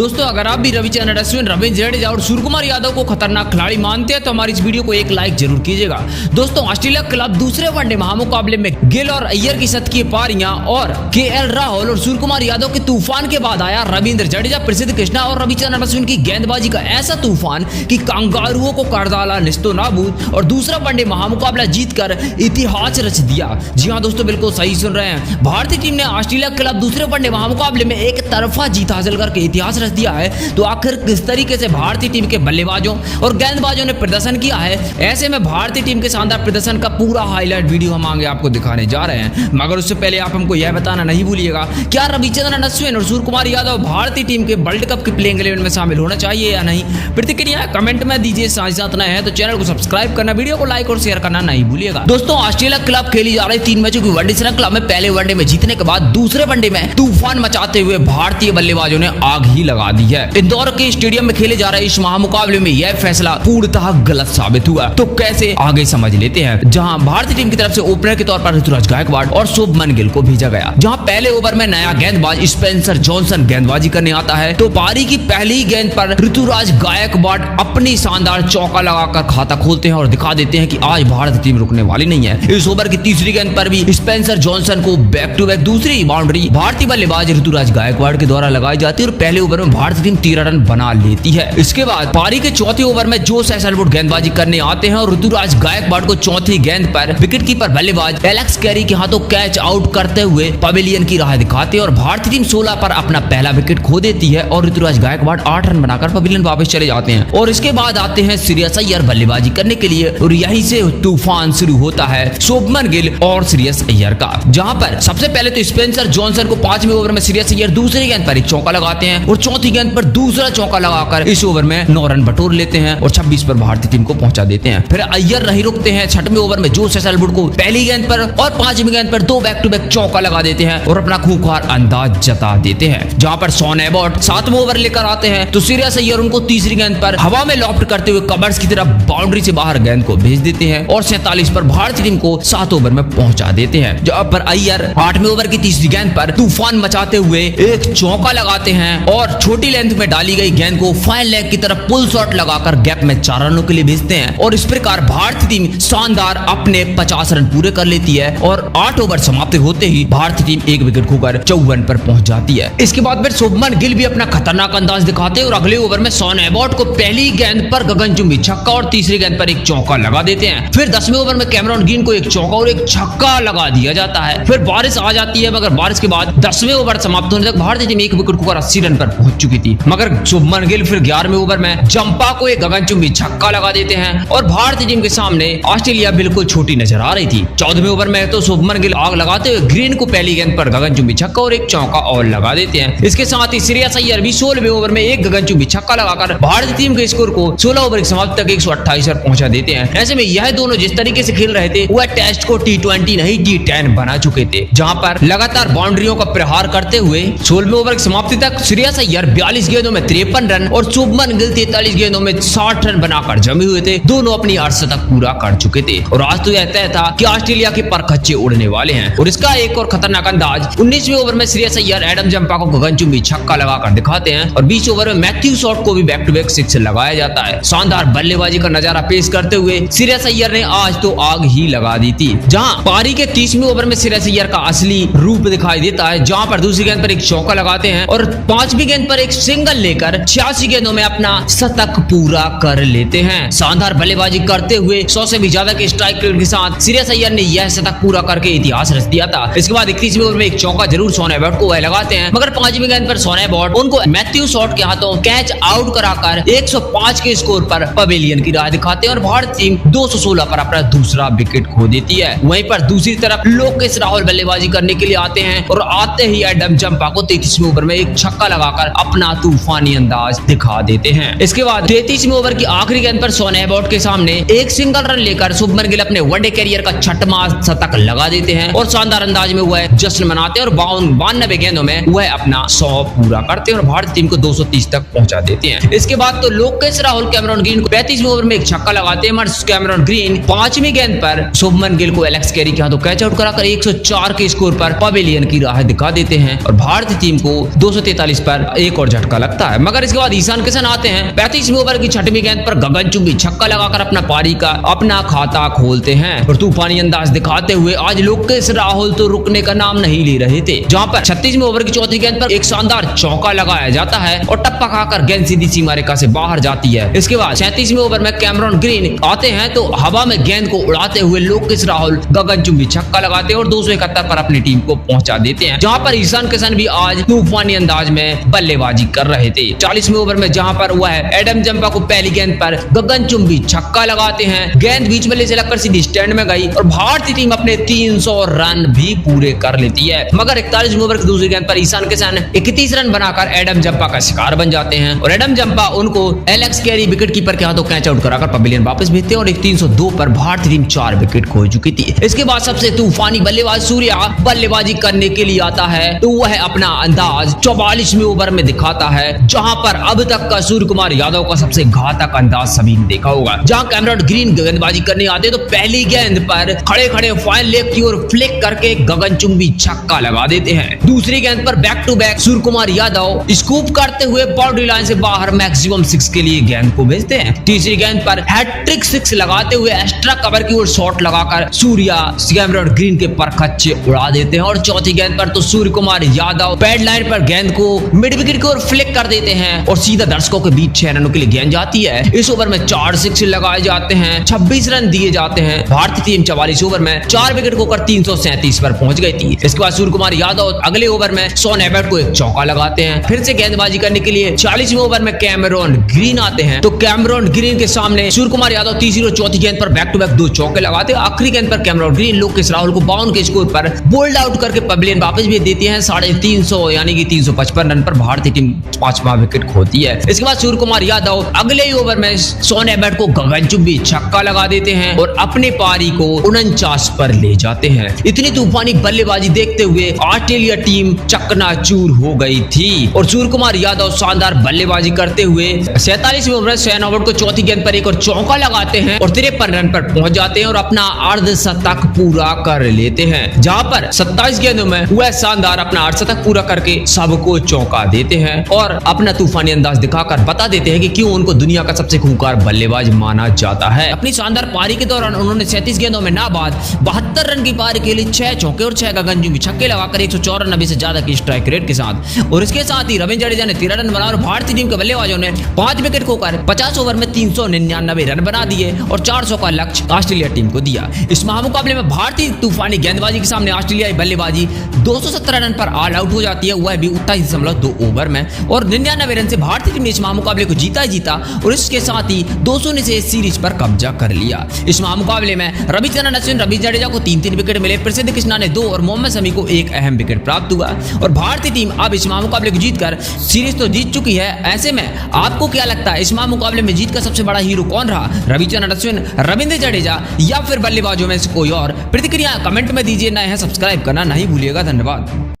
दोस्तों अगर आप भी रविचंद्रन अश्विन, रविंद्र जडेजा और सूर्यकुमार यादव को खतरनाक खिलाड़ी मानते हैं तो हमारी इस वीडियो को एक लाइक जरूर कीजिएगा। दोस्तों ऑस्ट्रेलिया के खिलाफ दूसरे वनडे महामुकाबले में गिल और अय्यर की शतकीय पारियां और केएल राहुल और सूर्यकुमार यादव के तूफान के बाद आया रविंद्र जडेजा, प्रसिद्ध कृष्णा और रविचंद्रन अश्विन की गेंदबाजी का ऐसा तूफान कि कंगारुओं को कर डाला निस्तो नाबूद और दूसरा वनडे महामुकाबला जीतकर इतिहास रच दिया। जी हाँ दोस्तों, बिल्कुल सही सुन रहे हैं। भारतीय टीम ने ऑस्ट्रेलिया के खिलाफ दूसरे वनडे महामुकाबले में एक तरफा जीत हासिल करके इतिहास रच दिया है। तो आखिर किस तरीके से भारतीय टीम के बल्लेबाजों और गेंदबाजों ने प्रदर्शन किया है, ऐसे में भारतीय टीम के शानदार प्रदर्शन का पूरा हाईलाइट वीडियो हम आगे आपको दिखाने जा रहे हैं। मगर उससे पहले आप हमको यह बताना नहीं भूलिएगा, क्या रविचंद्रन अश्विन और सूर्यकुमार यादव भारतीय टीम के वर्ल्ड कप की प्लेइंग 11 में शामिल होना चाहिए या नहीं? प्रतिक्रिया कमेंट में दीजिए। साथ नए हैं तो चैनल को सब्सक्राइब करना, वीडियो को लाइक और शेयर करना नहीं भूलिएगा। दोस्तों ऑस्ट्रेलिया के खिलाफ खेली जा रही 3 मैचों की वनडे श्रृंखला में पहले वनडे में जीतने के बाद दूसरे वनडे में तूफान मचाते हुए भारतीय बल्लेबाजों ने आग ही लगा दी है। इंदौर के स्टेडियम में खेले जा रहे इस महामुकाबले में यह फैसला पूर्णतः गलत साबित हुआ। तो कैसे आगे समझ लेते हैं। जहां भारतीय टीम की तरफ से ओपनर के तौर पर ऋतुराज गायकवाड़ और शुभमन गिल को भेजा गया। जहां पहले ओवर में नया गेंदबाज स्पेंसर जॉनसन गेंदबाजी करने आता है तो पारी की पहली गेंद पर ऋतुराज गायकवाड़ अपनी शानदार चौका लगाकर खाता खोलते हैं और दिखा देते हैं कि आज भारतीय टीम रुकने वाली नहीं है। इस ओवर की तीसरी गेंद पर भी स्पेंसर जॉनसन को बैक टू बैक दूसरी बाउंड्री भारतीय बल्लेबाज ऋतुराज गायकवाड़ के द्वारा लगाई जाती है और पहले ओवर में भारतीय टीम 13 रन बना लेती है। इसके बाद पारी के चौथे ओवर में जोश हेजलवुड गेंदबाजी करने आते हैं और ऋतुराज गायकवाड़ को चौथी गेंद पर विकेटकीपर बल्लेबाज एलेक्स कैरी के हाथों कैच आउट करते हुए पवेलियन की राह दिखाते हैं और भारतीय टीम 16 पर अपना पहला विकेट खो देती है और ऋतुराज गायकवाड़ 8 रन बनाकर पवेलियन वापस चले जाते हैं। और इसके बाद आते हैं श्रेयस अय्यर बल्लेबाजी करने के लिए और यहीं से तूफान शुरू होता है शुभमन गिल और श्रेयस अय्यर का। जहां पर सबसे पहले तो स्पेंसर जॉनसन को 5वें ओवर में श्रेयस अय्यर दूसरी गेंद पर एक चौका लगाते हैं और चौथी गेंद पर दूसरा चौका लगाकर इस ओवर में 9 रन बटोर लेते हैं और 26 पर भारतीय टीम को पहुंचा देते हैं। फिर अय्यर नहीं रुकते हैं, 6वें ओवर में जोश हेजलवुड को पहली गेंद पर और 5वीं गेंद पर 2 बैक टू बैक चौका लगा देते हैं और अपना खूंखार अंदाज जता देते हैं। जहां पर शॉन एबॉट 7वें ओवर लेकर आते हैं तो श्रेयस अय्यर उनको तीसरी गेंद पर हवा में लॉफ्ट करते हुए कवर्स की तरफ बाउंड्री से बाहर गेंद को भेज देते हैं और 47 पर भारतीय टीम को 7 ओवर में पहुंचा देते हैं। जहां पर अय्यर 8वें ओवर की तीसरी गेंद पर तूफान मचाते हुए एक चौका लगाते हैं और छोटी लेंथ में डाली गई गेंद को फाइन लेग की तरफ पुल शॉट लगाकर गैप में 4 रनों के लिए भेजते हैं और इस प्रकार भारतीय टीम शानदार अपने 50 रन पूरे कर लेती है और 8 ओवर समाप्त होते ही भारतीय टीम 1 विकेट खोकर 54 पर पहुंच जाती है। इसके बाद फिर शुभमन गिल भी अपना खतरनाक अंदाज दिखाते हैं और अगले ओवर में शॉन एबॉट को पहली गेंद पर गगनचुंबी छक्का और तीसरी गेंद पर एक चौका लगा देते हैं। फिर 10वें ओवर में कैमरॉन ग्रीन को एक चौका और एक छक्का लगा दिया जाता है। फिर बारिश आ जाती है मगर बारिश के बाद 10वें ओवर समाप्त होने तक भारतीय टीम 1 विकेट खोकर 80 रन पर पहुंच चुकी थी। मगर शुभमन गिल फिर 11वें ओवर में जंपा को एक गगनचुंबी छक्का लगा देते हैं और भारतीय टीम के सामने ऑस्ट्रेलिया बिल्कुल छोटी नजर आ रही थी। 14वें ओवर में तो शुभमन गिल आग लगाते हुए ग्रीन को पहली गेंद पर गगनचुंबी छक्का और एक चौका और लगा देते हैं। इसके साथ ही श्रेयस अय्यर भी 16वें ओवर में एक गगनचुंबी छक्का लगाकर भारतीय टीम के स्कोर को 16 ओवर की समाप्ति तक 128 पर पहुंचा देते हैं। ऐसे में यह दोनों जिस तरीके से खेल रहे थे वह टेस्ट को T20 नहीं T10 बना चुके थे, जहां पर लगातार बाउंड्रियों का प्रहार करते हुए 16वें ओवर की समाप्ति तक श्रेयस अय्यर 42 गेंदों में 53 रन और शुभमन गिल 43 गेंदों में 60 रन बनाकर जमे हुए थे। दोनों अपनी अर्धशतक पूरा कर चुके थे और आज तो यह तय था कि ऑस्ट्रेलिया के पर खच्चे उड़ने वाले हैं। और इसका एक और खतरनाक अंदाज 19वें ओवर में श्रेयस अय्यर एडम जंपा को गगनचुंबी छक्का लगाकर दिखाते हैं और 20 ओवर में मैथ्यू शॉट को भी बैक टू बैक 6 लगाया जाता है। शानदार बल्लेबाजी का नजारा पेश करते हुए श्रेयस अय्यर ने आज तो आग ही लगा दी थी। जहां पारी के 30वें ओवर में श्रेयस अय्यर का असली रूप दिखाई देता है, जहां पर दूसरी गेंद पर एक चौका लगाते हैं और 5वीं गेंद पर एक सिंगल लेकर 86 गेंदों में अपना शतक पूरा कर लेते हैं। शानदार बल्लेबाजी करते हुए 100 से भी ज्यादा के स्ट्राइक रेट के साथ श्रेयस अय्यर ने यह शतक पूरा करके इतिहास रच दिया था। इसके बाद 31वें ओवर में एक चौका जरूर शॉन एबॉट को वह लगाते हैं मगर 5वीं गेंद पर शॉन एबॉट उनको मैथ्यू शॉट के हाथों कैच आउट कराकर 105 के स्कोर पर पवेलियन की राह दिखाते हैं और भारतीय टीम 216 पर अपना दूसरा विकेट खो देती है। वहीं पर दूसरी तरफ लोकेश राहुल बल्लेबाजी करने के लिए आते हैं और आते ही एडम जंपा को 33वें ओवर में एक छक्का लगाकर अपना तूफानी अंदाज दिखा देते हैं। इसके बाद 33वें ओवर की आखिरी गेंद पर शॉन एबॉट के सामने एक सिंगल रन लेकर शुभमन गिल अपने वनडे कैरियर का 6वां शतक लगा देते हैं और शानदार अंदाज में वह जश्न मनाते हैं और 92 गेंदों में वह अपना 100 पूरा करते हैं और भारतीय टीम को 230 तक पहुंचा देते हैं। इसके बाद तो लोकेश राहुल कैमरॉन ग्रीन को 35वें ओवर में एक छक्का लगाते हैं मगर कैमरॉन ग्रीन 5वीं गेंद पर शुभमन गिल को एलेक्स कैरी के हाथों कैच आउट कराकर 104 के स्कोर पर पवेलियन की राह दिखा देते हैं और भारतीय टीम को 243 पर एक और झटका लगता है, मगर इसके बाद ईशान किशन आते हैं। 35वें ओवर की छठवीं गेंद पर गगनचुंबी छक्का लगाकर अपना पारी का अपना खाता खोलते हैं और तूफानी अंदाज दिखाते हुए आज लोकेश राहुल तो रुकने का नाम नहीं ले रहे थे। जहां पर 36वें ओवर की चौथी गेंद पर एक शानदार चौका लगाया जाता है और टप्पा खाकर गेंद सीधी सीमा रेखा से बाहर जाती है। इसके बाद 37वें ओवर में कैमरॉन ग्रीन आते हैं तो हवा में गेंद को उड़ाते हुए लोकेश राहुल गगनचुंबी छक्का लगाते हैं और 271 पर अपनी टीम को पहुंचा देते हैं। जहां पर ईशान किशन भी आज तूफानी अंदाज में बल्लेबाजी कर रहे थे। 40वें ओवर में जहां पर हुआ है एडम जंपा को पहली गेंद पर गगनचुंबी छक्का लगाते हैं, गेंद बीच में से लगकर सीधी स्टैंड में गई और भारतीय टीम अपने 300 रन भी पूरे कर लेती है। मगर 41वें ओवर की दूसरी गेंद पर ईशान किशन 31 रन बनाकर एडम जंपा का शिकार बन जाते हैं और एडम जंपा उनको एलेक्स कैरी विकेट कीपर के हाथों कैच आउट कराकर पवेलियन वापस भेजते हैं और 302 पर भारतीय टीम 4 विकेट खो चुकी थी। इसके बाद सबसे तूफानी बल्लेबाज सूर्या बल्लेबाजी करने के लिए आता है तो वह अपना अंदाज 44वें ओवर में दिखाता है, जहां पर अब तक का सूर्य कुमार यादव का सबसे घातक अंदाज सभी ने देखा होगा। जहां कैमरॉन ग्रीन गेंदबाजी करने आते तो पहली गेंद पर खड़े खड़े फाइन लेग की ओर फ्लिक करके गगनचुंबी छक्का लगा देते हैं। दूसरी गेंद पर back to back Surya Kumar Yadav scoop करते हुए बाउंड्री लाइन से बाहर मैक्सिमम 6 के लिए गेंद को भेजते हैं। तीसरी गेंद पर हैट्रिक 6 लगाते हुए एक्स्ट्रा कवर की ओर शॉट लगाकर सूर्या कैमरॉन ग्रीन के परखच्चे उड़ा देते हैं और चौथी गेंद पर तो सूर्य कुमार यादव पैड लाइन पर गेंद को मिड विकेट की ओर फ्लिक कर देते हैं और सीधा दर्शकों के बीच 6 रनों के लिए गेंद जाती है। इस ओवर में 4 6 लगाए जाते हैं, 26 रन दिए जाते हैं। भारतीय टीम 44 ओवर में 4 विकेट खोकर 337 पर पहुंच गई थी। इसके बाद सूर्य कुमार यादव अगले ओवर में शॉन एबर्ट को एक चौका लगाते हैं। फिर से गेंदबाजी करने के लिए 40वें ओवर में कैमरॉन ग्रीन आते हैं तो कैमरॉन ग्रीन के सामने सूर्य कुमार यादव तीसरी और चौथी गेंद पर बैक टू बैक 2 चौके लगाते हैं। आखिरी गेंद पर कैमरॉन ग्रीन लोकेश राहुल को 52 के स्कोर पर बोल्ड आउट करके पवेलियन वापस भेज देती है। 350 यानी कि 355 रन पर भारतीय टीम 5वां विकेट खोती है। इसके बाद सूर्य कुमार यादव अगले ही ओवर में शॉन एबर्ट को गगनचुंबी छक्का लगा देते हैं और अपने पारी को 49 पर ले जाते हैं। इतनी तूफानी बल्लेबाजी देखते हुए ऑस्ट्रेलिया टीम चकनाचूर हो गई थी और सूर्य कुमार यादव शानदार बल्लेबाजी करते हुए 47वें ओवर में शेन हॉवर्ड को चौथी गेंद पर एक और चौका लगाते हैं और 53 रन पर पहुंच जाते हैं और अपना अर्धशतक पूरा कर लेते हैं। जहां पर 27 गेंदों में वह शानदार अपना अर्धशतक पूरा करके सबको चौंका देते हैं और अपना तूफानी अंदाज दिखाकर बता देते हैं कि क्यों उनको दुनिया का सबसे खूंखार बल्लेबाज माना जाता है। अपनी शानदार पारी के दौरान उन्होंने 37 गेंदों में नाबाद 72 रन की पारी के लिए 6 चौके और 6 गगनचुंबी छक्के लगाकर 194 से ज्यादा की स्ट्राइक रेट के साथ और इसके साथ ही रविंद्र जडेजा ने 13 रन बनाए और भारतीय टीम के बल्लेबाजों ने 5 विकेट खोकर 50 ओवर में 399 रन बना दिए और 400 का लक्ष्य ऑस्ट्रेलिया टीम को दिया। इस महामुकाबले में भारतीय तूफानी गेंदबाजी के सामने ऑस्ट्रेलियाई बल्लेबाजी 217 रन पर ऑल आउट हो जाती है, वह भी 28.2 ओवर में और 99 रन से भारतीय टीम ने इस महामुकाबले को जीता और इसके साथ ही 200 से सीरीज पर कब्जा कर लिया। इस महामुकाबले में रविचंद्रन अश्विन रविंद्र जडेजा को 3-3 विकेट मिले, प्रसिद्ध कृष्णा ने 2 और मोहम्मद शमी को 1 अहम विकेट प्राप्त हुआ और भारतीय टीम अब इस महामुकाबले को जीतकर सीरीज तो जीत चुकी है। ऐसे में आपको क्या लगता है इस महामुकाबले में जीत का सबसे बड़ा हीरो कौन रहा, रविचंद्रन अश्विन, रविंद्र जडेजा या फिर बल्लेबाजों में से कोई और? प्रतिक्रिया कमेंट में दीजिए। नए हैं सब्सक्राइब करना नहीं भूलिएगा। धन्यवाद।